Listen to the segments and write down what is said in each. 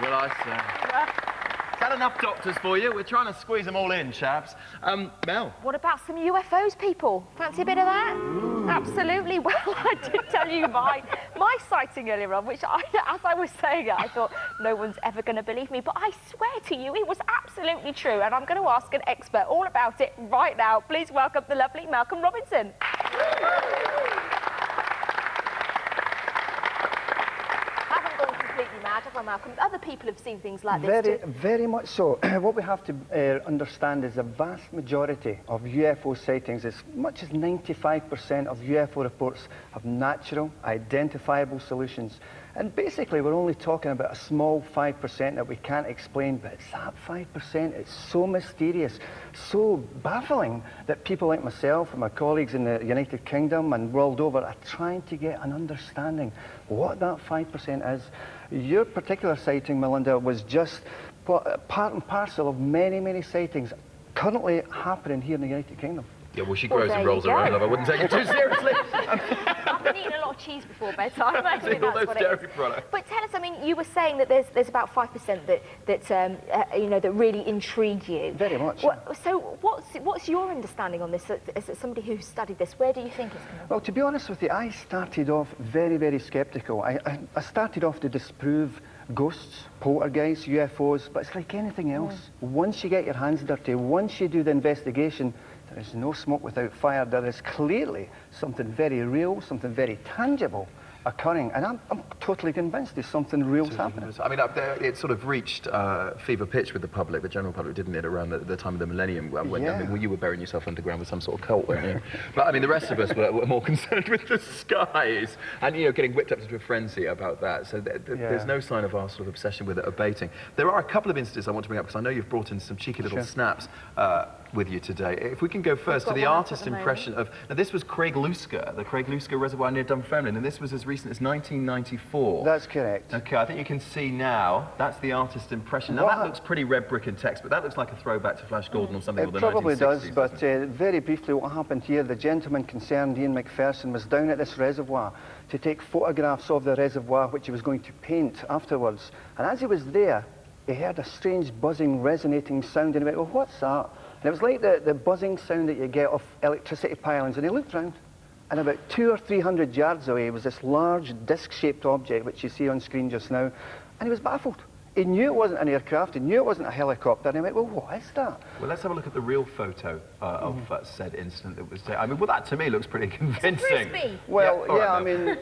Well, I say. Is that enough doctors for you? We're trying to squeeze them all in, chaps. Mel? What about some UFOs, people? Fancy a bit of that? Ooh. Absolutely. Well, I did tell you my sighting earlier on, which as I was saying it, I thought no one's ever going to believe me. But I swear to you, it was absolutely true. And I'm going to ask an expert all about it right now. Please welcome the lovely Malcolm Robinson. Malcolm, other people have seen things like this too. Very much so. What we have to understand is the vast majority of UFO sightings, as much as 95% of UFO reports have natural, identifiable solutions. And basically, we're only talking about a small 5% that we can't explain, but it's that 5%, it's so mysterious, so baffling that people like myself and my colleagues in the United Kingdom and world over are trying to get an understanding what that 5% is. Your particular sighting, Melinda, was just part and parcel of many, many sightings currently happening here in the United Kingdom. Yeah, well, she grows and rolls her own love. I wouldn't take it too seriously. I've been eating a lot of cheese before bedtime. Actually, all that's those what dairy it is. products. But tell us, I mean, you were saying that there's about 5% that really intrigue you. Very much. So what's your understanding on this? As somebody who studied this, where do you think it's going to? Well, to be honest with you, I started off very, very sceptical. I started off to disprove ghosts, poltergeists, UFOs, but it's like anything else. Once you get your hands dirty, once you do the investigation, there is no smoke without fire. There is clearly something very real, something very tangible occurring, and I'm totally convinced there's something real's happening. I mean, it sort of reached fever pitch with the public, the general public, didn't it, around the time of the millennium? When, I mean, you were burying yourself underground with some sort of cult, weren't you? But I mean, the rest of us were more concerned with the skies, and getting whipped up into a frenzy about that. So there's no sign of our sort of obsession with it abating. There are a couple of instances I want to bring up, because I know you've brought in some cheeky little snaps with you today. If we can go first to the artist impression of... Now, this was Craig Lusker, the Craig Lusker Reservoir near Dunfermline, and this was as recent as 1994. That's correct. Okay, I think you can see now, that's the artist impression. Now, that looks pretty red brick and text, but that looks like a throwback to Flash Gordon or something of the 1960s. It probably does, but very briefly, what happened here, the gentleman concerned, Ian McPherson, was down at this reservoir to take photographs of the reservoir, which he was going to paint afterwards. And as he was there, he heard a strange buzzing, resonating sound, and he went, well, what's that? And it was like the buzzing sound that you get off electricity pylons, and he looked round, and about 200 or 300 yards away was this large disc-shaped object, which you see on screen just now, and he was baffled. He knew it wasn't an aircraft, he knew it wasn't a helicopter, and he went, well, what is that? Well, let's have a look at the real photo of said incident that was there. I mean, well, that to me looks pretty convincing. Well, I mean...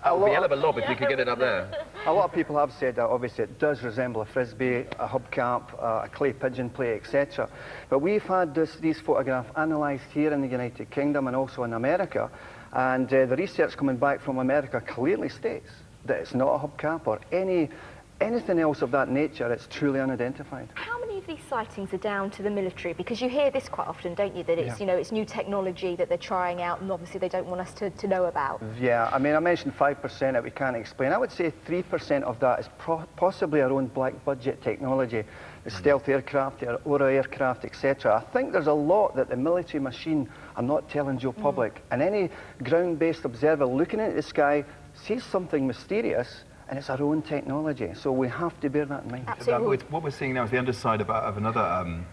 It would be a hell of a lob if you could get it up there. A lot of people have said that, obviously, it does resemble a frisbee, a hubcap, a clay pigeon play, etc. But we've had these photographs analysed here in the United Kingdom and also in America, and the research coming back from America clearly states that it's not a hubcap or anything else of that nature. It's truly unidentified. How many of these sightings are down to the military? Because you hear this quite often, don't you, that it's, it's new technology that they're trying out and obviously they don't want us to know about. Yeah, I mean, I mentioned 5% that we can't explain. I would say 3% of that is possibly our own black budget technology, the stealth aircraft, the Aura aircraft, etc. I think there's a lot that the military machine are not telling Joe public, and any ground-based observer looking into the sky sees something mysterious, and it's our own technology, so we have to bear that in mind. Absolutely. What we're seeing now is the underside of another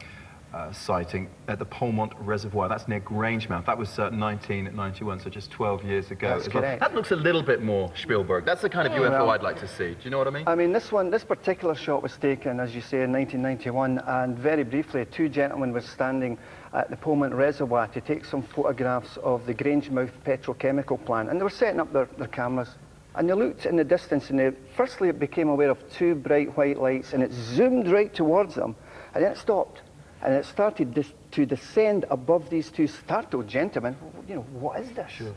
sighting at the Polmont Reservoir. That's near Grangemouth. That was 1991, so just 12 years ago. That's correct. That looks a little bit more Spielberg. That's the kind of UFO I'd like to see. Do you know what I mean? I mean, this particular shot was taken, as you say, in 1991, and very briefly, two gentlemen were standing at the Polmont Reservoir to take some photographs of the Grangemouth petrochemical plant, and they were setting up their cameras. And they looked in the distance, and they firstly became aware of two bright white lights, and it zoomed right towards them, and then it stopped. And it started to descend above these two startled gentlemen. What is this? Sure.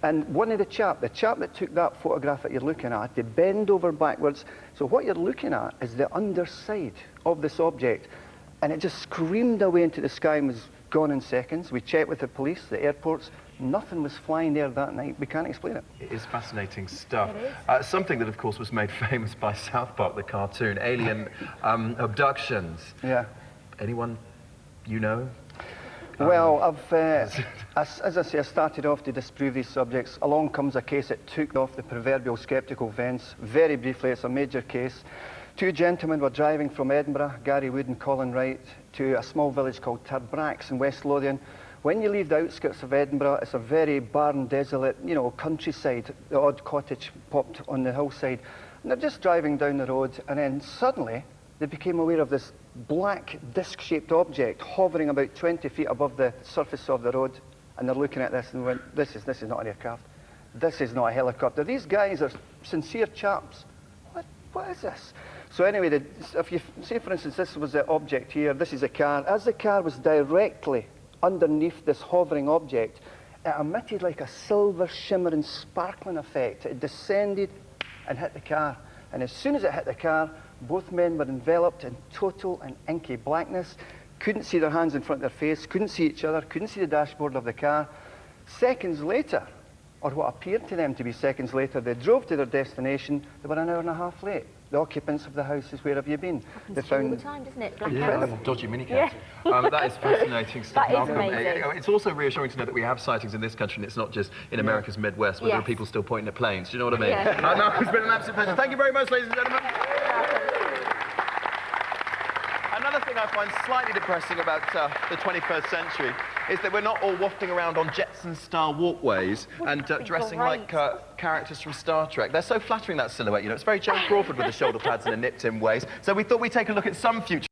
And one of the chap that took that photograph that you're looking at, they bend over backwards. So what you're looking at is the underside of this object, and it just screamed away into the sky and was gone in seconds. We checked with the police, the airports. Nothing was flying there that night. We can't explain it. It is fascinating stuff. Something that, of course, was made famous by South Park, the cartoon, alien abductions. Yeah. Anyone you know? Well, as I say, I started off to disprove these subjects. Along comes a case that took off the proverbial sceptical fence. Very briefly, it's a major case. Two gentlemen were driving from Edinburgh, Gary Wood and Colin Wright, to a small village called Turbrax in West Lothian. When you leave the outskirts of Edinburgh, it's a very barren, desolate, you know, countryside. The odd cottage popped on the hillside. And they're just driving down the road, and then suddenly they became aware of this black disc-shaped object hovering about 20 feet above the surface of the road. And they're looking at this and went, this is not an aircraft. This is not a helicopter. These guys are sincere chaps. What is this? So anyway, if you say, for instance, this was the object here, this is a car. As the car was directly underneath this hovering object, it emitted like a silver shimmering sparkling effect. It descended and hit the car. And as soon as it hit the car, both men were enveloped in total and inky blackness, couldn't see their hands in front of their face, couldn't see each other, couldn't see the dashboard of the car. Seconds later, or what appeared to them to be seconds later, they drove to their destination. They were an hour and a half late. The occupants of the house is, where have you been? They found all the time, doesn't it? Incredible. Dodgy minicabs. That is fascinating stuff. That is amazing. It's also reassuring to know that we have sightings in this country, and it's not just in America's Midwest, where there are people still pointing at planes. Do you know what I mean? Yeah. No, it's been an absolute pleasure. Thank you very much, ladies and gentlemen. Another thing I find slightly depressing about the 21st century is that we're not all wafting around on Jetson-style walkways and dressing like characters from Star Trek. They're so flattering, that silhouette, you know. It's very Joan Crawford with the shoulder pads and a nipped-in waist. So we thought we'd take a look at some future